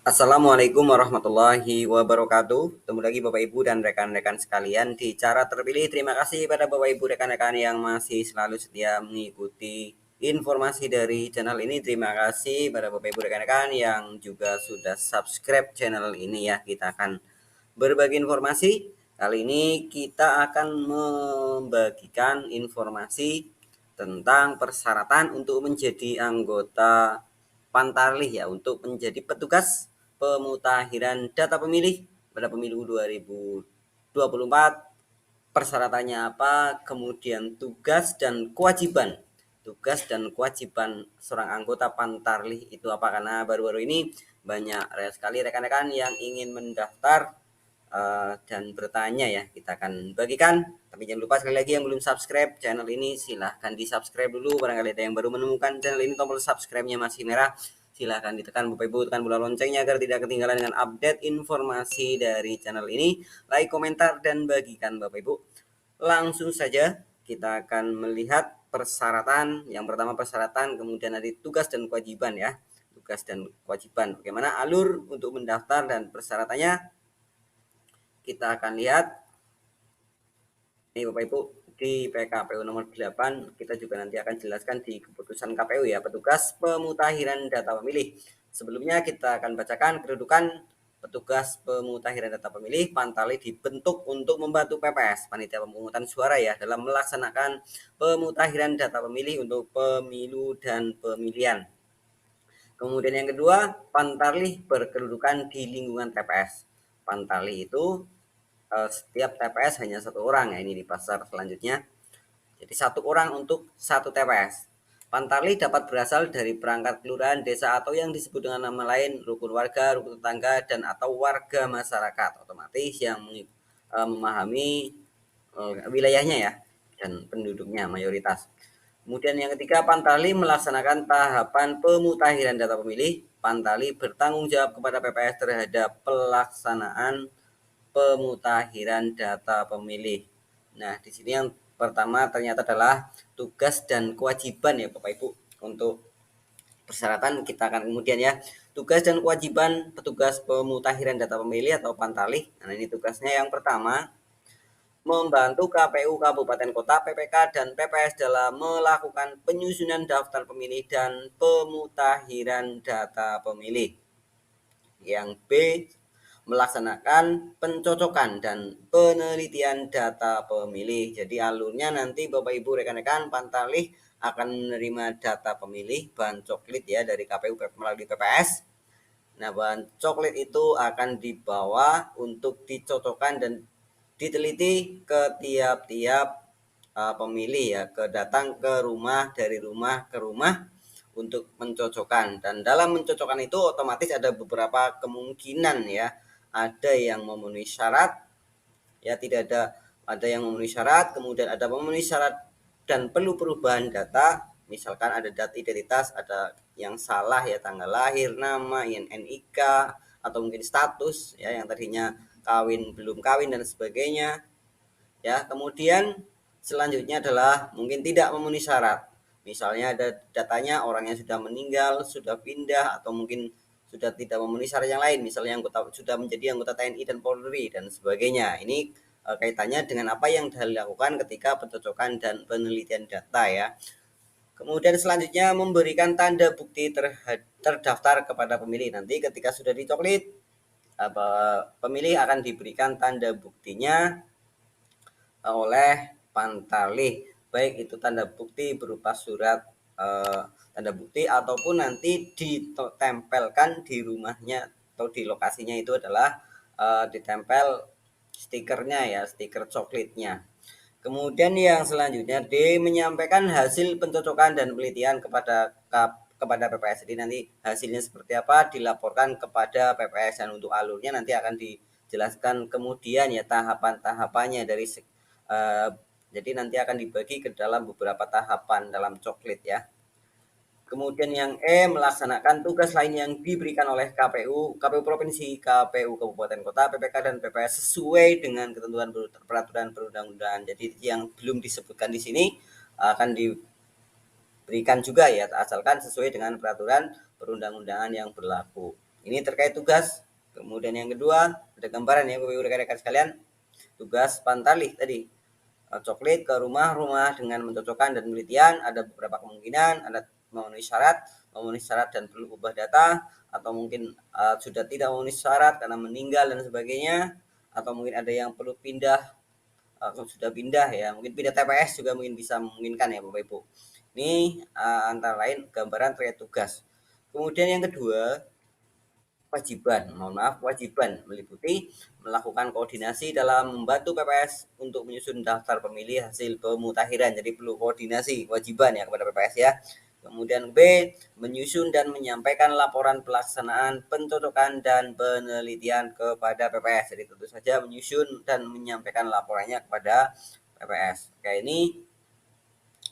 Assalamualaikum warahmatullahi wabarakatuh. Ketemu lagi Bapak Ibu dan rekan-rekan sekalian di cara terpilih. Terima kasih pada Bapak Ibu rekan-rekan yang masih selalu setia mengikuti informasi dari channel ini. Terima kasih pada Bapak Ibu rekan-rekan yang juga sudah subscribe channel ini ya. Kita akan berbagi informasi. Kali ini kita akan membagikan informasi tentang persyaratan untuk menjadi anggota Pantarlih ya, untuk menjadi petugas pemutahiran data pemilih pada pemilu 2024. Persyaratannya apa, kemudian tugas dan kewajiban seorang anggota Pantarlih itu apa, karena baru-baru ini banyak sekali rekan-rekan yang ingin mendaftar dan bertanya ya. Kita akan bagikan, tapi jangan lupa sekali lagi yang belum subscribe channel ini silahkan di subscribe dulu. Barangkali ada yang baru menemukan channel ini, tombol subscribe-nya masih merah, silahkan ditekan Bapak Ibu, tekan bola loncengnya agar tidak ketinggalan dengan update informasi dari channel ini. Like, komentar, dan bagikan Bapak Ibu. Langsung saja kita akan melihat persyaratan. Yang pertama persyaratan, kemudian ada tugas dan kewajiban ya. Tugas dan kewajiban. Bagaimana alur untuk mendaftar dan persyaratannya? Kita akan lihat ini Bapak Ibu di PKPU nomor 8. Kita juga nanti akan jelaskan di keputusan KPU ya, petugas pemutahiran data pemilih. Sebelumnya kita akan bacakan kedudukan petugas pemutahiran data pemilih. Pantarlih dibentuk untuk membantu PPS, panitia pemungutan suara ya, dalam melaksanakan pemutahiran data pemilih untuk pemilu dan pemilihan. Kemudian yang kedua, Pantarlih berkedudukan di lingkungan TPS. Pantarlih itu setiap TPS hanya satu orang ya, ini di pasar selanjutnya. Jadi satu orang untuk satu TPS. Pantarlih dapat berasal dari perangkat kelurahan, desa, atau yang disebut dengan nama lain rukun warga, rukun tetangga, dan atau warga masyarakat otomatis yang memahami wilayahnya ya, dan penduduknya mayoritas. Kemudian yang ketiga, Pantarlih melaksanakan tahapan pemutahiran data pemilih. Pantarlih bertanggung jawab kepada PPS terhadap pelaksanaan pemutahiran data pemilih. Nah, di sini yang pertama ternyata adalah tugas dan kewajiban ya Bapak Ibu. Untuk persyaratan kita akan kemudian ya. Tugas dan kewajiban petugas pemutahiran data pemilih atau Pantarlih. Nah, ini tugasnya yang pertama, membantu KPU Kabupaten Kota, PPK, dan PPS dalam melakukan penyusunan daftar pemilih dan pemutahiran data pemilih. Yang B, melaksanakan pencocokan dan penelitian data pemilih. Jadi alurnya nanti Bapak Ibu rekan-rekan, Pantarlih akan menerima data pemilih bahan coklit ya dari KPU melalui PPS. Nah, bahan coklit itu akan dibawa untuk dicocokkan dan diteliti ke tiap-tiap pemilih ya, datang ke rumah, dari rumah ke rumah untuk mencocokkan. Dan dalam mencocokkan itu otomatis ada beberapa kemungkinan ya. Ada yang memenuhi syarat, ya tidak ada yang memenuhi syarat, kemudian ada memenuhi syarat dan perlu perubahan data. Misalkan ada data identitas, ada yang salah ya, tanggal lahir, nama, NIK, atau mungkin status ya, yang tadinya kawin belum kawin dan sebagainya. Ya, kemudian selanjutnya adalah mungkin tidak memenuhi syarat. Misalnya ada datanya orang yang sudah meninggal, sudah pindah, atau mungkin sudah tidak memenuhi syarat yang lain, misalnya anggota sudah menjadi anggota TNI dan Polri dan sebagainya. Ini kaitannya dengan apa yang dilakukan ketika pencocokan dan penelitian data ya. Kemudian selanjutnya memberikan tanda bukti terdaftar kepada pemilih. Nanti ketika sudah dicoklit, pemilih akan diberikan tanda buktinya oleh Pantarlih, baik itu tanda bukti berupa surat tanda bukti ataupun nanti ditempelkan di rumahnya atau di lokasinya, itu adalah ditempel stikernya ya, stiker coklitnya. Kemudian yang selanjutnya D, menyampaikan hasil pencocokan dan penelitian kepada PPS. Jadi nanti hasilnya seperti apa dilaporkan kepada PPS, dan untuk alurnya nanti akan dijelaskan kemudian ya, tahapan-tahapannya dari jadi nanti akan dibagi ke dalam beberapa tahapan dalam coklit ya. Kemudian yang E, melaksanakan tugas lain yang diberikan oleh KPU Provinsi, KPU Kabupaten Kota, PPK, dan PPS sesuai dengan ketentuan peraturan perundang-undangan. Jadi yang belum disebutkan di sini akan diberikan juga ya, asalkan sesuai dengan peraturan perundang-undangan yang berlaku. Ini terkait tugas. Kemudian yang kedua, ada gambaran ya Bapak Ibu rekan-rekan sekalian. Tugas Pantarlih tadi. Coklit ke rumah-rumah dengan mencocokkan dan penelitian, ada beberapa kemungkinan, ada memenuhi syarat dan perlu ubah data, atau mungkin sudah tidak memenuhi syarat karena meninggal dan sebagainya, atau mungkin ada yang perlu pindah, sudah pindah ya, mungkin pindah TPS juga mungkin bisa memungkinkan ya Bapak Ibu. Ini antara lain gambaran terkait tugas. Kemudian yang kedua, kewajiban meliputi melakukan koordinasi dalam membantu PPS untuk menyusun daftar pemilih hasil pemutakhiran. Jadi perlu koordinasi, kewajiban ya kepada PPS ya. Kemudian B, menyusun dan menyampaikan laporan pelaksanaan pencocokan dan penelitian kepada PPS. Jadi tentu saja menyusun dan menyampaikan laporannya kepada PPS. Oke, ini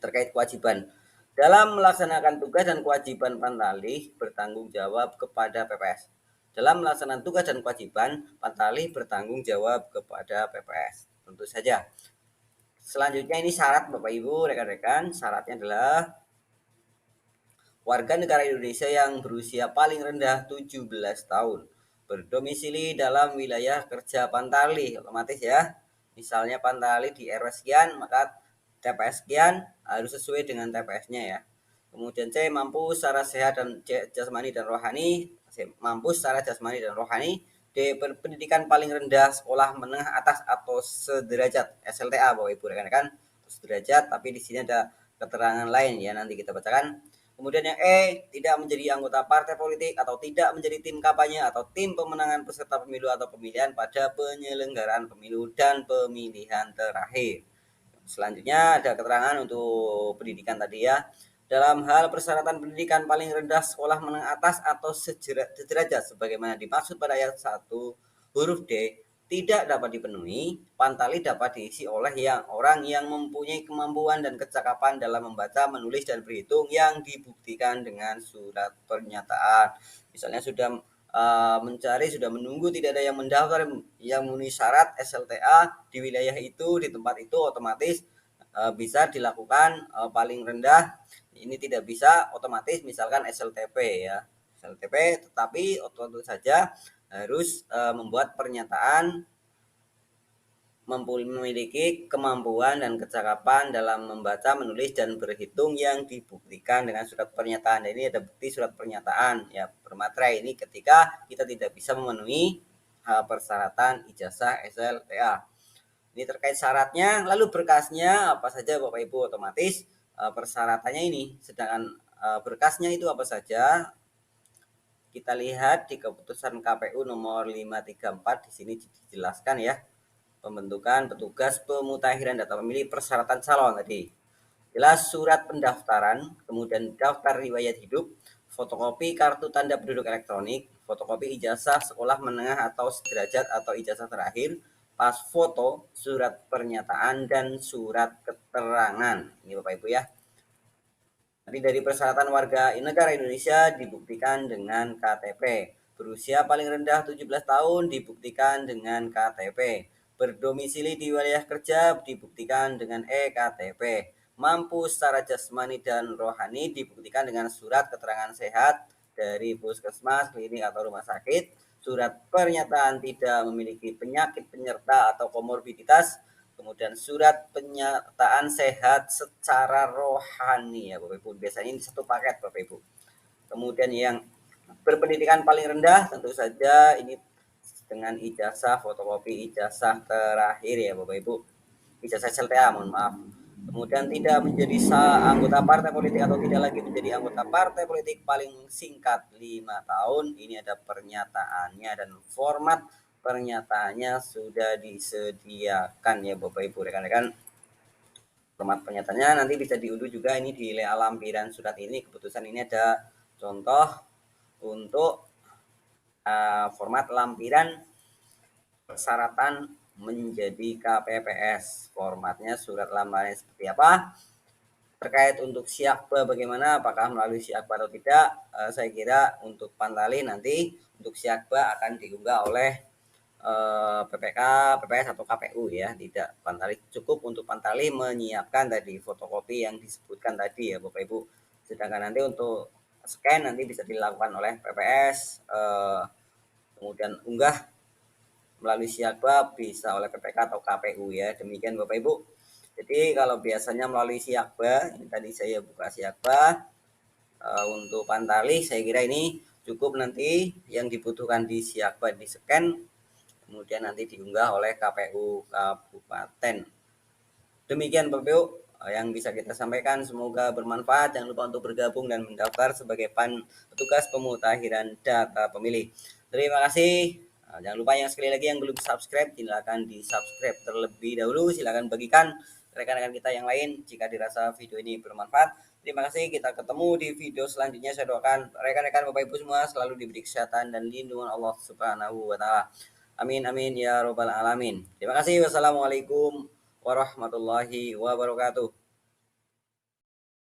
terkait kewajiban. Dalam melaksanakan tugas dan kewajiban Pantarlih bertanggung jawab kepada PPS. Dalam melaksanakan tugas dan kewajiban, Pantarlih bertanggung jawab kepada PPS. Tentu saja. Selanjutnya ini syarat Bapak Ibu, rekan-rekan. Syaratnya adalah warga negara Indonesia yang berusia paling rendah 17 tahun. Berdomisili dalam wilayah kerja Pantarlih, otomatis ya. Misalnya Pantarlih di RW sekian, maka TPS sekian harus sesuai dengan TPS-nya ya. Kemudian C, mampu secara sehat dan jasmani dan rohani. Mampu secara jasmani dan rohani. D, berpendidikan paling rendah sekolah menengah atas atau sederajat SLTA Bapak Ibu rekan-rekan. Sederajat, tapi di sini ada keterangan lain ya, nanti kita bacakan. Kemudian yang E, tidak menjadi anggota partai politik atau tidak menjadi tim kampanye atau tim pemenangan peserta pemilu atau pemilihan pada penyelenggaraan pemilu dan pemilihan terakhir. Selanjutnya ada keterangan untuk pendidikan tadi ya. Dalam hal persyaratan pendidikan paling rendah sekolah menengah atas atau sederajat sebagaimana dimaksud pada ayat 1 huruf D tidak dapat dipenuhi, Pantarlih dapat diisi oleh orang yang mempunyai kemampuan dan kecakapan dalam membaca, menulis, dan berhitung yang dibuktikan dengan surat pernyataan. Misalnya sudah mencari, sudah menunggu, tidak ada yang mendaftar yang memenuhi syarat SLTA di wilayah itu, di tempat itu, otomatis bisa dilakukan paling rendah. Ini tidak bisa otomatis misalkan SLTP ya, SLTP, tetapi tentu saja harus membuat pernyataan memiliki kemampuan dan kecakapan dalam membaca, menulis, dan berhitung yang dibuktikan dengan surat pernyataan. Dan ini ada bukti surat pernyataan ya bermaterai ini ketika kita tidak bisa memenuhi persyaratan ijazah SLTA. Ini terkait syaratnya, lalu berkasnya apa saja Bapak Ibu, otomatis persyaratannya ini. Sedangkan berkasnya itu apa saja? Kita lihat di keputusan KPU nomor 534 di sini dijelaskan ya. Pembentukan petugas pemutakhiran data pemilih persyaratan calon tadi. Jelas surat pendaftaran, kemudian daftar riwayat hidup, fotokopi kartu tanda penduduk elektronik, fotokopi ijazah sekolah menengah atau sederajat atau ijazah terakhir, pas foto, surat pernyataan, dan surat keterangan. Ini Bapak Ibu ya. Jadi dari persyaratan warga negara Indonesia dibuktikan dengan KTP. Berusia paling rendah 17 tahun dibuktikan dengan KTP. Berdomisili di wilayah kerja dibuktikan dengan EKTP. Mampu secara jasmani dan rohani dibuktikan dengan surat keterangan sehat dari puskesmas, klinik atau rumah sakit. Surat pernyataan tidak memiliki penyakit penyerta atau komorbiditas, kemudian surat pernyataan sehat secara rohani ya Bapak Ibu. Biasanya ini satu paket Bapak Ibu. Kemudian yang berpendidikan paling rendah tentu saja ini dengan ijazah, fotokopi ijazah terakhir ya Bapak Ibu. Ijazah SLTA, mohon maaf. Kemudian tidak menjadi anggota partai politik atau tidak lagi menjadi anggota partai politik paling singkat 5 tahun. Ini ada pernyataannya dan format pernyataannya sudah disediakan ya Bapak Ibu rekan-rekan. Format pernyataannya nanti bisa diunduh juga ini di lampiran surat ini. Keputusan ini ada contoh untuk format lampiran persyaratan menjadi KPPS. Formatnya surat lamaran seperti apa? Terkait untuk Siakba bagaimana, apakah melalui Siakba atau tidak? Saya kira untuk Pantarlih nanti untuk Siakba akan diunggah oleh PPK, PPS atau KPU ya, tidak Pantarlih. Cukup untuk Pantarlih menyiapkan tadi fotokopi yang disebutkan tadi ya Bapak Ibu. Sedangkan nanti untuk scan nanti bisa dilakukan oleh PPS, kemudian unggah melalui Siakba bisa oleh PPK atau KPU ya. Demikian Bapak Ibu. Jadi kalau biasanya melalui Siakba, ini tadi saya buka Siakba, untuk Pantarlih saya kira ini cukup nanti yang dibutuhkan di Siakba di scan, kemudian nanti diunggah oleh KPU Kabupaten. Demikian Bapak Ibu yang bisa kita sampaikan, semoga bermanfaat. Jangan lupa untuk bergabung dan mendaftar sebagai petugas pemutakhiran data pemilih. Terima kasih. Jangan lupa yang sekali lagi yang belum subscribe, silakan di subscribe terlebih dahulu. Silakan bagikan rekan-rekan kita yang lain jika dirasa video ini bermanfaat. Terima kasih, kita ketemu di video selanjutnya. Saya doakan rekan-rekan Bapak Ibu semua selalu diberi kesehatan dan lindungan Allah Subhanahu wa taala. Amin amin ya robbal alamin. Terima kasih. Wassalamualaikum warahmatullahi wabarakatuh.